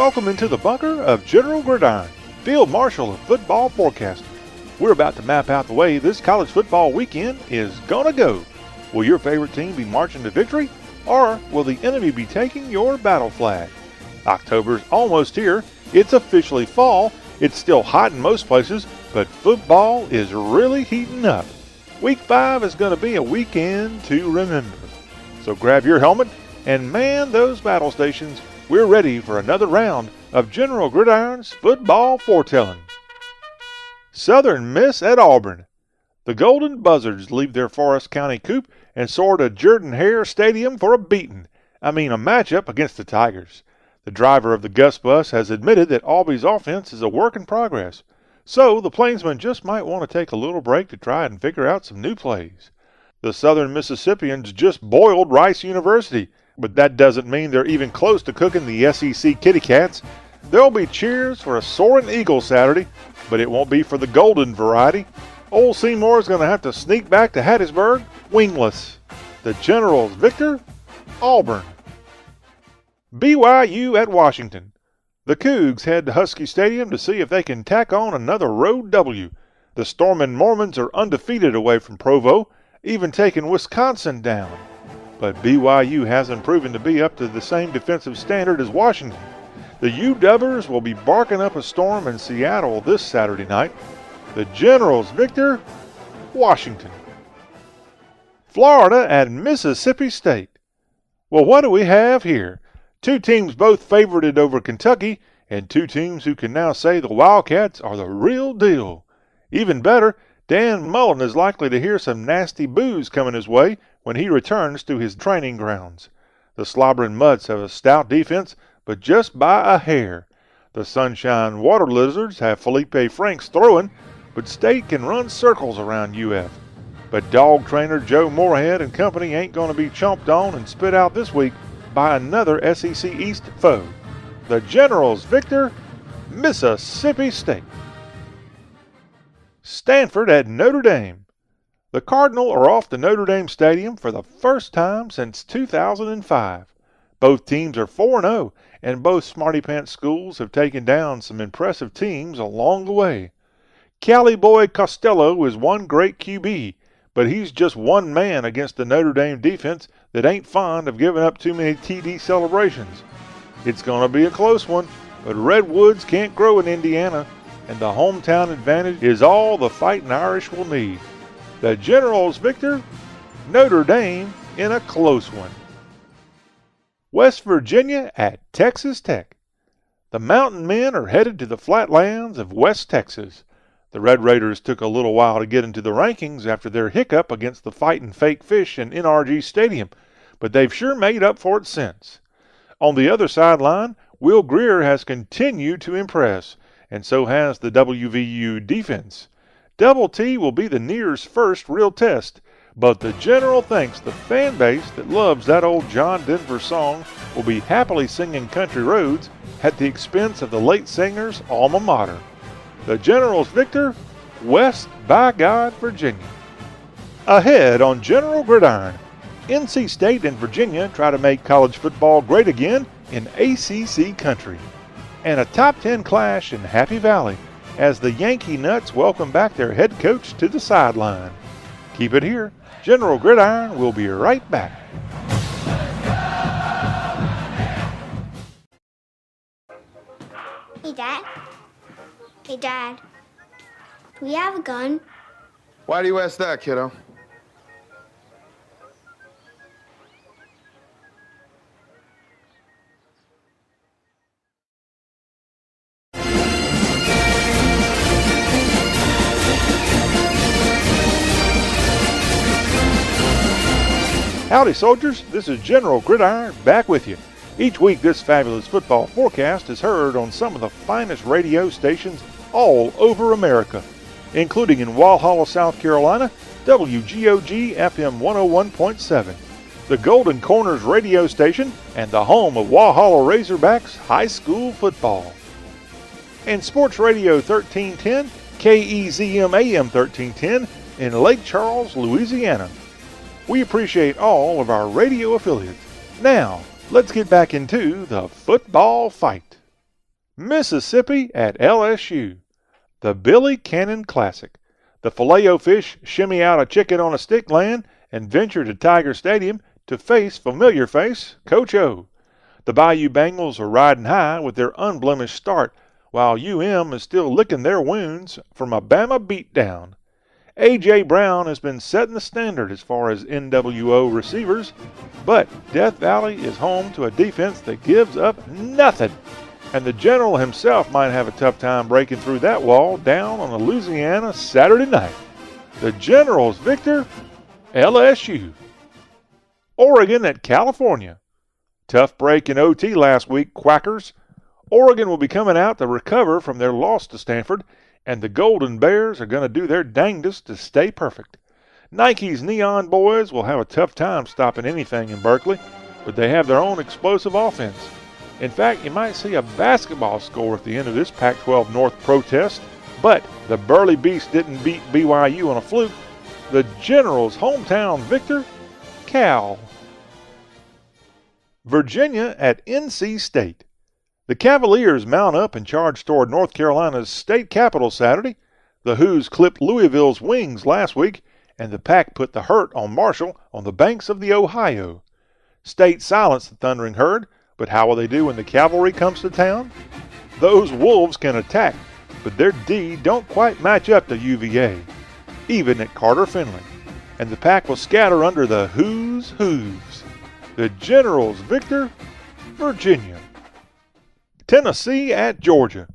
welcome into the bunker of General Gridiron, Field Marshal of Football Forecasting. We're about to map out the way this college football weekend is gonna go. Will your favorite team be marching to victory, or will the enemy be taking your battle flag? October's almost here. It's officially fall. It's still hot in most places, but football is really heating up. Week 5 is going to be a weekend to remember. So grab your helmet and man those battle stations. We're ready for another round of General Gridiron's football foretelling. Southern Miss at Auburn. The Golden Buzzards leave their Forest County coop and soar to Jordan-Hare Stadium for a matchup against the Tigers. The driver of the Gus bus has admitted that Aubie's offense is a work in progress, so the Plainsmen just might want to take a little break to try and figure out some new plays. The Southern Mississippians just boiled Rice University, but that doesn't mean they're even close to cooking the SEC Kitty Cats. There'll be cheers for a soaring Eagle Saturday, but it won't be for the golden variety. Old Seymour's going to have to sneak back to Hattiesburg wingless. The Generals victor, Auburn. BYU at Washington. The Cougs head to Husky Stadium to see if they can tack on another road W. The Stormin' Mormons are undefeated away from Provo, even taking Wisconsin down. But BYU hasn't proven to be up to the same defensive standard as Washington. The UWers will be barking up a storm in Seattle this Saturday night. The Generals victor, Washington. Florida at Mississippi State. Well, what do we have here? Two teams both favorited over Kentucky, and two teams who can now say the Wildcats are the real deal. Even better, Dan Mullen is likely to hear some nasty boos coming his way when he returns to his training grounds. The slobbering Mutts have a stout defense, but just by a hair. The Sunshine Water Lizards have Felipe Franks throwing, but State can run circles around UF. But dog trainer Joe Moorhead and company ain't going to be chomped on and spit out this week by another SEC East foe. The Generals victor, Mississippi State. Stanford at Notre Dame. The Cardinal are off to Notre Dame Stadium for the first time since 2005. Both teams are 4-0, and both Smarty Pants schools have taken down some impressive teams along the way. Cali boy Costello is one great QB, but he's just one man against the Notre Dame defense that ain't fond of giving up too many TD celebrations. It's going to be a close one, but redwoods can't grow in Indiana, and the hometown advantage is all the fighting Irish will need. The Generals victor, Notre Dame in a close one. West Virginia at Texas Tech. The Mountain Men are headed to the flatlands of West Texas. The Red Raiders took a little while to get into the rankings after their hiccup against the Fightin' Fake Fish in NRG Stadium, but they've sure made up for it since. On the other sideline, Will Grier has continued to impress, and so has the WVU defense. Double T will be the Nears' first real test, but the General thinks the fan base that loves that old John Denver song will be happily singing country roads at the expense of the late singer's alma mater. The Generals victor, West by God, Virginia. Ahead on General Gridiron, NC State and Virginia try to make college football great again in ACC country. And a top 10 clash in Happy Valley as the Yankee Nuts welcome back their head coach to the sideline. Keep it here. General Gridiron will be right back. Hey, Dad. Hey, Dad. Do we have a gun? Why do you ask that, kiddo? Howdy, soldiers. This is General Gridiron back with you. Each week, this fabulous football forecast is heard on some of the finest radio stations all over America, including in Walhalla, South Carolina, WGOG FM 101.7, the Golden Corners radio station, and the home of Walhalla Razorbacks high school football. And Sports Radio 1310, KEZM AM 1310 in Lake Charles, Louisiana. We appreciate all of our radio affiliates. Now, let's get back into the football fight. Mississippi at LSU. The Billy Cannon Classic. The Filet-O-Fish shimmy out a chicken on a stick land and venture to Tiger Stadium to face familiar face Coach O. The Bayou Bengals are riding high with their unblemished start, while UM is still licking their wounds from a Bama beatdown. A.J. Brown has been setting the standard as far as NWO receivers, but Death Valley is home to a defense that gives up nothing, and the General himself might have a tough time breaking through that wall down on a Louisiana Saturday night. The Generals victor, LSU. Oregon at California. Tough break in OT last week, Quackers. Oregon will be coming out to recover from their loss to Stanford, and the Golden Bears are going to do their dangdest to stay perfect. Nike's Neon Boys will have a tough time stopping anything in Berkeley, but they have their own explosive offense. In fact, you might see a basketball score at the end of this Pac-12 North protest, but the Burly Beast didn't beat BYU on a fluke. The Generals' hometown victor, Cal. Virginia at NC State. The Cavaliers mount up and charge toward North Carolina's state capital Saturday. The Who's clipped Louisville's wings last week, and the Pack put the hurt on Marshall on the banks of the Ohio. State silenced the thundering herd, but how will they do when the cavalry comes to town? Those Wolves can attack, but their D don't quite match up to UVA, even at Carter Finley. And the Pack will scatter under the Who's hooves. The Generals victor, Virginia. Tennessee at Georgia.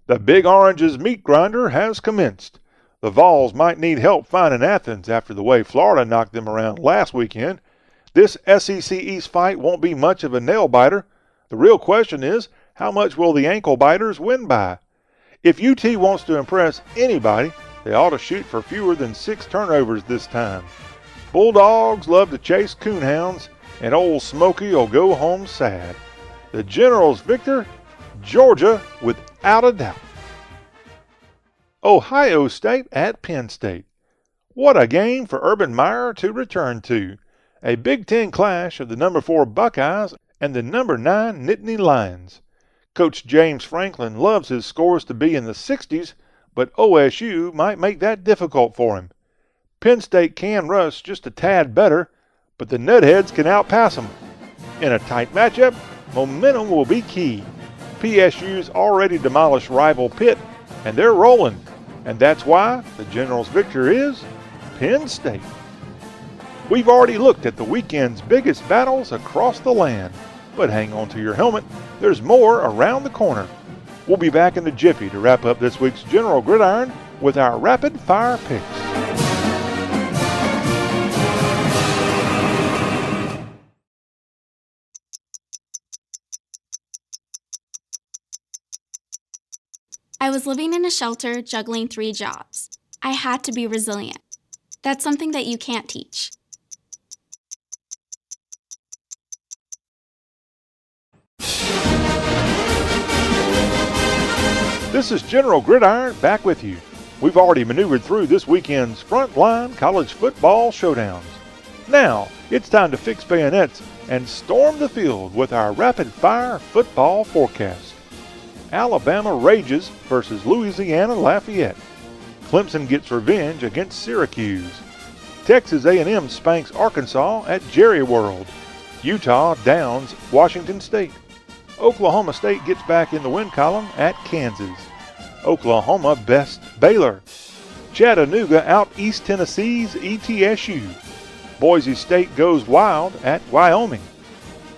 The Big Orange's meat grinder has commenced. The Vols might need help finding Athens after the way Florida knocked them around last weekend. This SEC East fight won't be much of a nail-biter. The real question is, how much will the ankle-biters win by? If UT wants to impress anybody, they ought to shoot for fewer than 6 turnovers this time. Bulldogs love to chase coonhounds, and old Smokey will go home sad. The Generals victor, Georgia, without a doubt. Ohio State at Penn State. What a game for Urban Meyer to return to. A Big Ten clash of the number 4 Buckeyes and the number 9 Nittany Lions. Coach James Franklin loves his scores to be in the 60s, but OSU might make that difficult for him. Penn State can rush just a tad better, but the Nutheads can outpass them. In a tight matchup, momentum will be key. PSU's already demolished rival Pitt, and they're rolling. And that's why the Generals' victor is Penn State. We've already looked at the weekend's biggest battles across the land. But hang on to your helmet, there's more around the corner. We'll be back in a jiffy to wrap up this week's General Gridiron with our rapid-fire picks. I was living in a shelter juggling 3 jobs. I had to be resilient. That's something that you can't teach. This is General Gridiron back with you. We've already maneuvered through this weekend's frontline college football showdowns. Now, it's time to fix bayonets and storm the field with our rapid-fire football forecast. Alabama rages versus Louisiana Lafayette. Clemson gets revenge against Syracuse. Texas A&M spanks Arkansas at Jerry World. Utah downs Washington State. Oklahoma State gets back in the win column at Kansas. Oklahoma bests Baylor. Chattanooga out East Tennessee's ETSU. Boise State goes wild at Wyoming.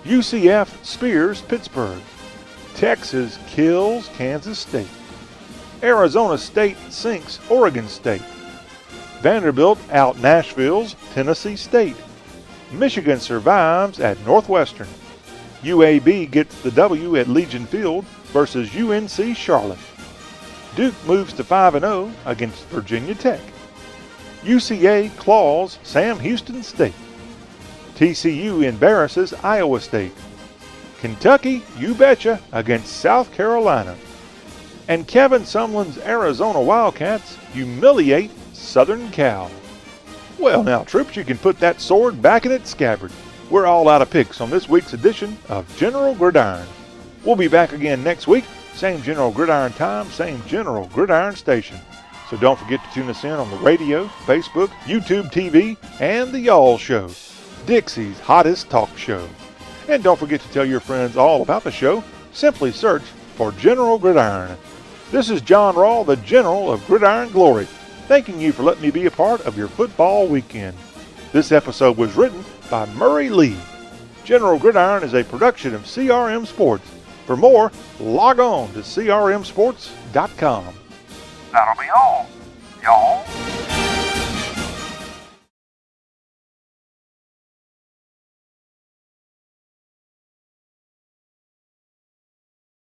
UCF spears Pittsburgh. Texas kills Kansas State. Arizona State sinks Oregon State. Vanderbilt out Nashville's Tennessee State. Michigan survives at Northwestern. UAB gets the W at Legion Field versus UNC Charlotte. Duke moves to 5-0 against Virginia Tech. UCA claws Sam Houston State. TCU embarrasses Iowa State. Kentucky, you betcha, against South Carolina. And Kevin Sumlin's Arizona Wildcats humiliate Southern Cal. Well now, troops, you can put that sword back in its scabbard. We're all out of picks on this week's edition of General Gridiron. We'll be back again next week, Same General Gridiron time, same General Gridiron station. So don't forget to tune us in on the radio, Facebook, YouTube TV, and the Y'all Show, Dixie's hottest talk show. And don't forget to tell your friends all about the show. Simply search for General Gridiron. This is John Rawl, the General of Gridiron Glory, thanking you for letting me be a part of your football weekend. This episode was written by Murray Lee. General Gridiron is a production of CRM Sports. For more, log on to crmsports.com. That'll be all, y'all.